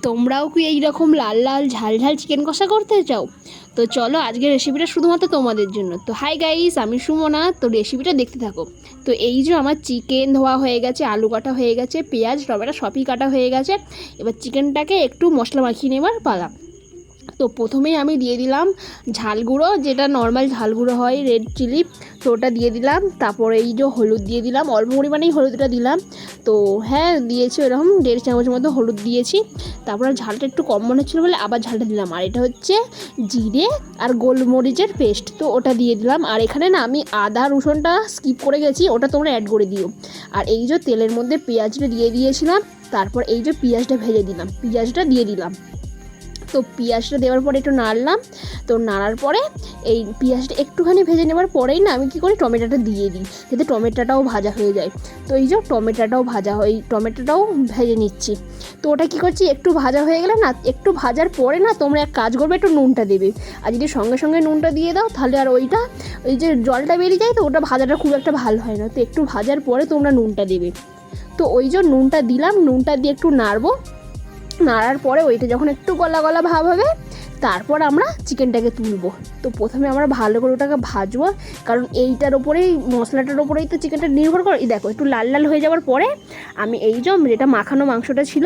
তোমরাও কি এইরকম লাল লাল ঝাল ঝাল চিকেন কষা করতে চাও? তো চলো আজকের রেসিপিটা শুধুমাত্র তোমাদের জন্য। তো হাই গাইস, আমি সুমনা। তো রেসিপিটা দেখতে থাকো। তো এই যে আমার চিকেন ধোয়া হয়ে গেছে, আলু কাটা হয়ে গেছে, পেঁয়াজ টমেটো সবই কাটা হয়ে গেছে। এবার চিকেনটাকে একটু মশলা মাখিয়ে নেবার পালা। তো প্রথমেই আমি দিয়ে দিলাম ঝাল গুঁড়ো, যেটা নর্মাল ঝাল গুঁড়ো হয়, রেড চিলি। তো ওটা দিয়ে দিলাম। তারপরে এই যে হলুদ দিয়ে দিলাম, অল্প পরিমাণেই হলুদটা দিলাম। তো হ্যাঁ, দিয়েছি এরকম 1.5 চামচের মতো হলুদ দিয়েছি। তারপরে ঝালটা একটু কম মনে হচ্ছিলো বলে আবার ঝালটা দিলাম। আর এটা হচ্ছে জিরে আর গোলমরিচের পেস্ট, তো ওটা দিয়ে দিলাম। আর এখানে না আমি আদা রসুনটা স্কিপ করে গেছি, ওটা তোমরা অ্যাড করে দিও। আর এই যে তেলের মধ্যে পেঁয়াজটা দিয়ে দিয়েছিলাম। তারপর এই যে পেঁয়াজটা ভেজে দিলাম, পেঁয়াজটা দিয়ে দিলাম। তো পেঁয়াজটা দেওয়ার পরে একটু নাড়লাম। তো নাড়ার পরে এই পেঁয়াজটা একটুখানি ভেজে নেওয়ার পরেই না আমি কী করি, টমেটোটা দিয়ে দিই, যাতে টমেটোটাও ভাজা হয়ে যায়। তো এই যে টমেটোটাও ভাজা হয়, টমেটোটাও ভেজে নিচ্ছি। তো ওটা কী করছি, একটু ভাজা হয়ে গেলে না, একটু ভাজার পরে না তোমরা এক কাজ করবে, একটু নুনটা দেবে। আর যদি সঙ্গে সঙ্গে নুনটা দিয়ে দাও তাহলে আর ওই যে জলটা বেরিয়ে যায়, তো ওটা ভাজাটা খুব একটা ভালো হয় না। তো একটু ভাজার পরে তোমরা নুনটা দেবে। তো ওই যে নুনটা দিলাম, নুনটা দিয়ে একটু নাড়বো। নাড়ার পরে ওইটা যখন একটু গলা গলা ভাব হবে, তারপর আমরা চিকেনটাকে তুলবো। তো প্রথমে আমরা ভালো করে ওটাকে ভাজবো, কারণ এইটার ওপরেই, মশলাটার ওপরেই তো চিকেনটা নির্ভর করে। দেখো একটু লাল লাল হয়ে যাওয়ার পরে আমি এই যে যেটা মাখানো মাংসটা ছিল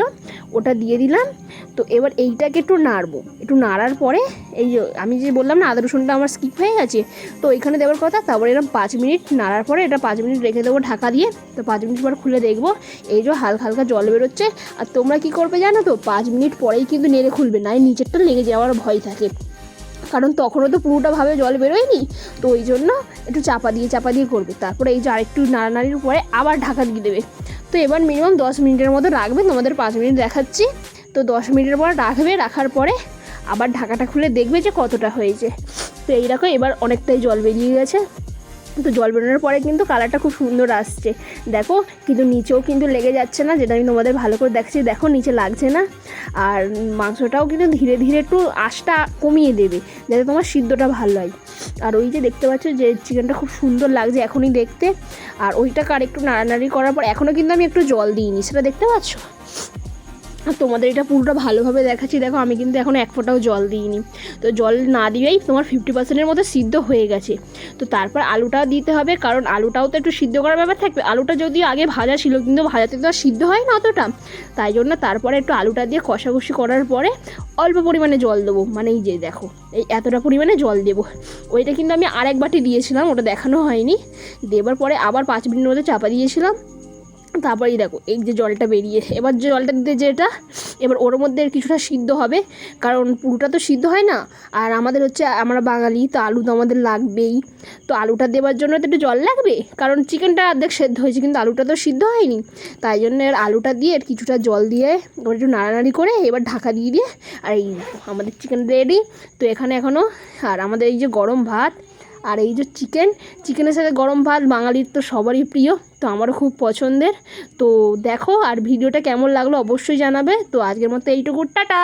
ওটা দিয়ে দিলাম। তো এবার এইটাকে একটু নাড়বো, একটু নাড়ার পরে এই যে আমি যে বললাম না আদা রসুনটা আমার স্কিপ হয়ে গেছে, তো ওইখানে দেওয়ার কথা। তারপরে এরকম 5 মিনিট নাড়ার পরে এটা 5 মিনিট রেখে দেবো ঢাকা দিয়ে। তো 5 মিনিট পর খুলে দেখবো, এই যে হালকা হালকা জল বেরোচ্ছে। আর তোমরা কী করবে জানো তো, 5 মিনিট পরেই কিন্তু নেড়ে খুলবে, না নিচেরটা লেগে যাওয়ার ভয় থাকে, কারণ তখনও তো পুরোটাভাবে জল বেরোয়নি। তো ওই জন্য একটু চাপা দিয়ে করবে। তারপরে এই যে আরেকটু নাড়ানাড়ির পরে আবার ঢাকা দিয়ে দেবে। তো এবার মিনিমাম 10 মিনিটের মতো রাখবে, তোমাদের 5 মিনিট দেখাচ্ছি। তো 10 মিনিটের পর রাখবে, রাখার পরে আবার ঢাকাটা খুলে দেখবে যে কতটা হয়েছে। তো এইরকম এবার অনেকটাই জল বেরিয়ে গেছে। তো জল বেরোনোর পরে কিন্তু কালারটা খুব সুন্দর আসছে, দেখো। কিন্তু নিচেও কিন্তু লেগে যাচ্ছে না, যেটা আমি তোমাদের ভালো করে দেখছি, দেখো নিচে লাগছে না। আর মাংসটাও কিন্তু ধীরে ধীরে একটু আঁচটা কমিয়ে দেবে, যাতে তোমার সিদ্ধটা ভালো হয়। আর ওই যে দেখতে পাচ্ছ যে চিকেনটা খুব সুন্দর লাগছে এখনই দেখতে। আর ওইটাকে আর একটু নাড়ানাড়ি করার পর এখনও কিন্তু আমি একটু জল দিইনি, সেটা দেখতে পাচ্ছ। আর তোমাদের এটা পুরোটা ভালোভাবে দেখাচ্ছি, দেখো আমি কিন্তু এখন এক ফোঁটাও জল দিইনি। তো জল না দিয়েই তোমার 50%-এর মতো সিদ্ধ হয়ে গেছে। তো তারপর আলুটাও দিতে হবে, কারণ আলুটাও তো একটু সিদ্ধ করার ব্যাপার থাকবে। আলুটা যদিও আগে ভাজা ছিল, কিন্তু ভাজাতে তো আর সিদ্ধ হয় না অতটা, তাই জন্য তারপরে একটু আলুটা দিয়ে কষাকষি করার পরে অল্প পরিমাণে জল দেবো। মানে এই যে দেখো, এই এতটা পরিমাণে জল দেবো। ওইটা কিন্তু আমি আরেক বাটি দিয়েছিলাম, ওটা দেখানো হয়নি। দেবার পরে আবার 5 মিনিটের মধ্যে চাপা দিয়েছিলাম। তারপরেই দেখো এই যে জলটা বেরিয়ে, এবার যে জলটা দিতে যেটা, এবার ওর মধ্যে কিছুটা সিদ্ধ হবে, কারণ পুরোটা তো সিদ্ধ হয় না। আর আমাদের হচ্ছে, আমরা বাঙালি, তো আলু তো আমাদের লাগবেই। তো আলুটা দেওয়ার জন্য তো একটু জল লাগবে, কারণ চিকেনটা অর্ধেক সেদ্ধ হয়েছে কিন্তু আলুটা তো সিদ্ধ হয়নি। তাই জন্য আলুটা দিয়ে কিছুটা জল দিয়ে ওটা একটু নাড়ানাড়ি করে এবার ঢাকা দিয়ে দিয়ে, আর এই আমাদের চিকেন রেডি। তো এখানে এখনও, আর আমাদের এই যে গরম ভাত আর এই যে চিকেনের সাথে গরম ভাত বাঙালির তো সবারই প্রিয়, তো আমারও খুব পছন্দের। তো দেখো, আর ভিডিওটা কেমন লাগলো অবশ্যই জানাবে। তো আজকের মতো এইটুকু, টাটা।